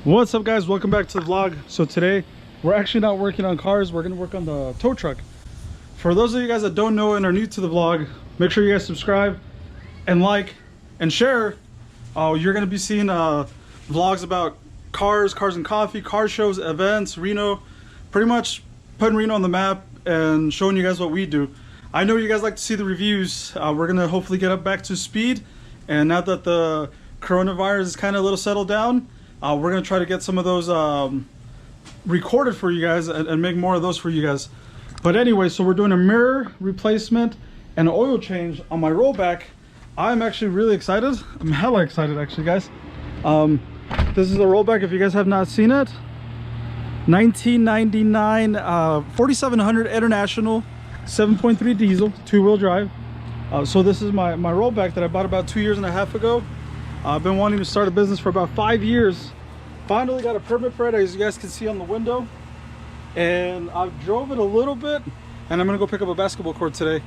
What's up, guys? Welcome back to the vlog. So today we're actually not working on cars, we're gonna work on the tow truck. For those of you guys that don't know and are new to the vlog, make sure you guys subscribe and like and share. You're gonna be seeing vlogs about cars and coffee, car shows, events, Reno, pretty much putting Reno on the map and showing you guys what we do. I know you guys like to see the reviews. We're gonna hopefully get up back to speed, and now that the coronavirus is kind of a little settled down, we're gonna try to get some of those recorded for you guys and make more of those for you guys. But anyway, so we're doing a mirror replacement and an oil change on my rollback. I'm actually really excited. I'm hella excited actually, guys. This is a rollback if you guys have not seen it. 1999 4700 International 7.3 diesel, two-wheel drive. So this is my rollback that I bought about 2.5 years ago. I've been wanting to start a business for about 5 years. Finally got a permit for it, as you guys can see on the window. And I've drove it a little bit, and I'm gonna go pick up a basketball court today.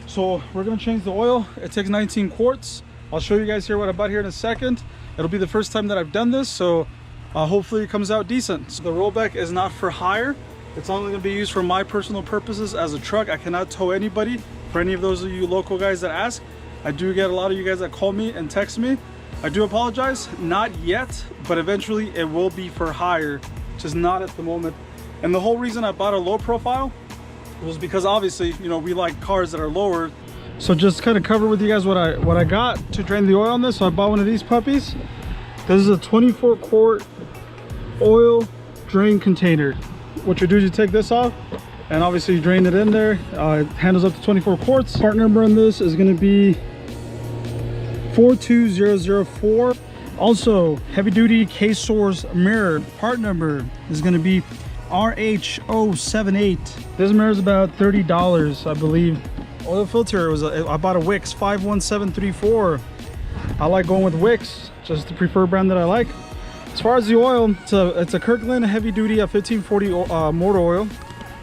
So we're gonna change the oil. It takes 19 quarts. I'll show you guys here what I bought here in a second. It'll be the first time that I've done this, so hopefully it comes out decent. So the rollback is not for hire. It's only gonna be used for my personal purposes as a truck. I cannot tow anybody. For any of those of you local guys that ask, I do get a lot of you guys that call me and text me. I do apologize, not yet, but eventually it will be for hire, just not at the moment. And the whole reason I bought a low profile was because obviously, you know, we like cars that are lower. So just kind of cover with you guys what I got to drain the oil on this. So I bought one of these puppies. This is a 24 quart oil drain container. What you do is you take this off and obviously you drain it in there. It handles up to 24 quarts. Part number on this is going to be 42004. Also, heavy duty K-Source mirror. Part number is going to be RH078. This mirror is about $30, I believe. Oil filter was I bought a Wix 51734. I like going with Wix, just the preferred brand that I like. As far as the oil, it's a Kirkland heavy duty 1540 motor oil.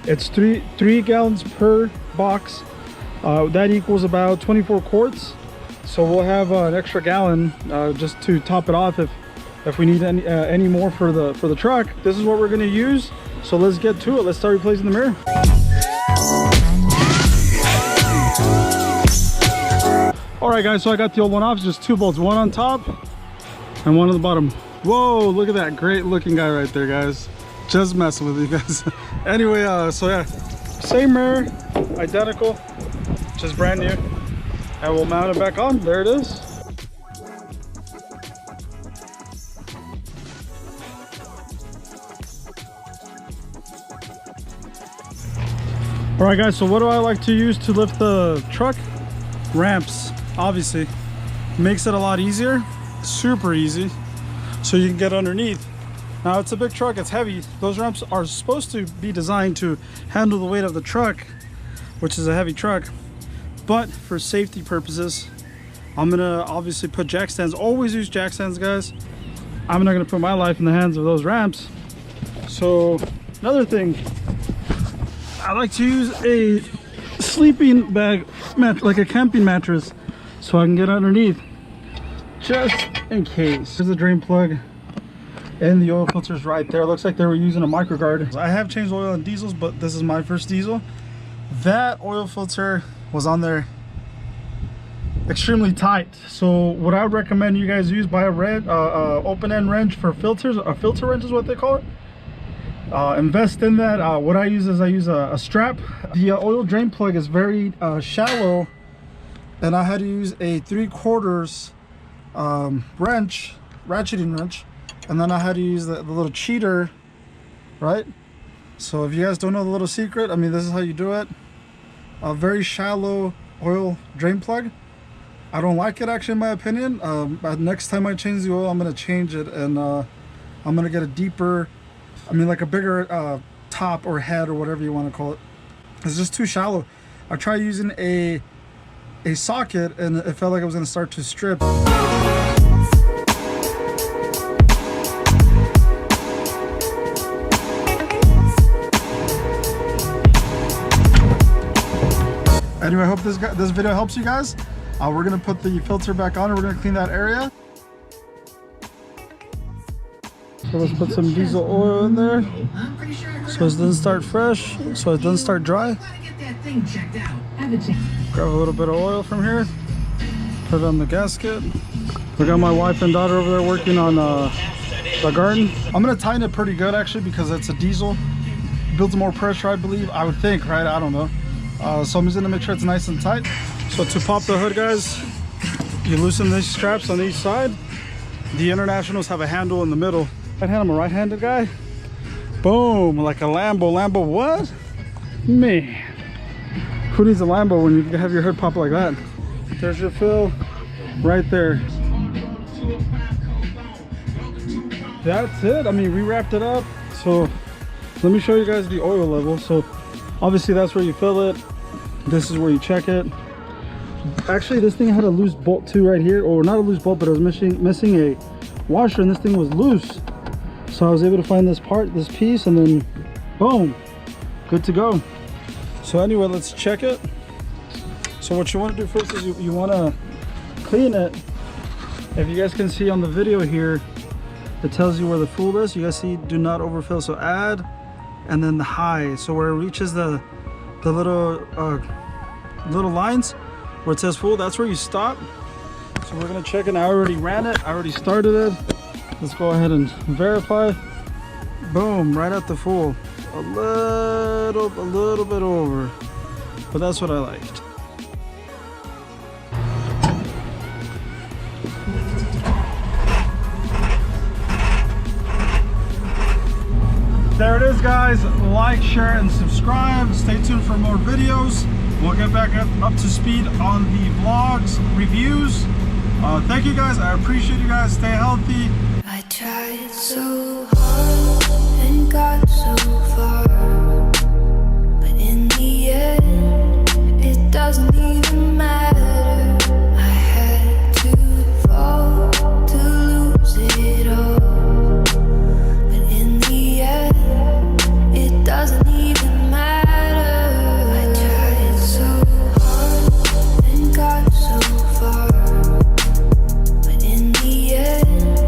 It's three gallons per box. That equals about 24 quarts. So we'll have an extra gallon just to top it off if we need any more for the truck. This is what we're going to use. So let's get to it. Let's start replacing the mirror. All right, guys. So I got the old one off. It's just 2 bolts, one on top and one on the bottom. Whoa! Look at that great looking guy right there, guys. Just messing with you guys. Anyway, so yeah, same mirror, identical, just brand new. And we'll mount it back on. There it is. All right, guys, so what do I like to use to lift the truck? Ramps, obviously. Makes it a lot easier, super easy, so you can get underneath. Now, it's a big truck, it's heavy. Those ramps are supposed to be designed to handle the weight of the truck, which is a heavy truck. But for safety purposes, I'm gonna obviously put jack stands. Always use jack stands, guys. I'm not gonna put my life in the hands of those ramps. So another thing, I like to use a sleeping bag, like a camping mattress, so I can get underneath, just in case. There's the drain plug and the oil filter's right there. Looks like they were using a microguard. I have changed oil on diesels, but this is my first diesel. That oil filter was on there extremely tight, so what I would recommend you guys use, buy a open-end wrench for filters. A filter wrench is what they call it. Invest in that. What I use is I use a strap. The oil drain plug is very shallow, and I had to use a 3/4 wrench, ratcheting wrench, and then I had to use the little cheater, right? So if you guys don't know the little secret, I mean, this is how you do it. A very shallow oil drain plug. I don't like it, actually, in my opinion. But next time I change the oil, I'm gonna change it, and I'm gonna get a deeper, I mean, like a bigger top or head or whatever you want to call it. It's just too shallow. I tried using a socket, and it felt like I was gonna start to strip. Anyway, I hope this video helps you guys. We're gonna put the filter back on and we're gonna clean that area. So let's put some diesel oil in there so it doesn't start fresh, so it doesn't start dry. Grab a little bit of oil from here, put it on the gasket. We got my wife and daughter over there working on the garden. I'm gonna tighten it pretty good actually because it's a diesel. It builds more pressure, I believe. I would think, right? I don't know. So I'm just gonna make sure it's nice and tight. So to pop the hood, guys, you loosen these straps on each side. The Internationals have a handle in the middle. Right hand, I'm a right-handed guy. Boom, like a Lambo. Lambo what? Man, who needs a Lambo when you have your hood pop like that? There's your fill right there. That's it. I mean, we wrapped it up. So let me show you guys the oil level. So obviously that's where you fill it. This is where you check it. Actually, this thing had a loose bolt too right here, or not a loose bolt, but it was missing a washer, and this thing was loose. So I was able to find this part, this piece, and then boom, good to go. So anyway, let's check it. So what you want to do first is you want to clean it. If you guys can see on the video here, it tells you where the fuel is. You guys see do not overfill, so add, and then the high. So where it reaches the little lines where it says full, that's where you stop. So we're gonna check it. I already ran it, I already started it. Let's go ahead and verify. Boom, right at the full. A little bit over, but that's what I liked. There it is, guys. Like, share, and subscribe. Stay tuned for more videos. We'll get back up to speed on the vlogs, reviews. Thank you guys. I appreciate you guys. Stay healthy. I tried so hard and got so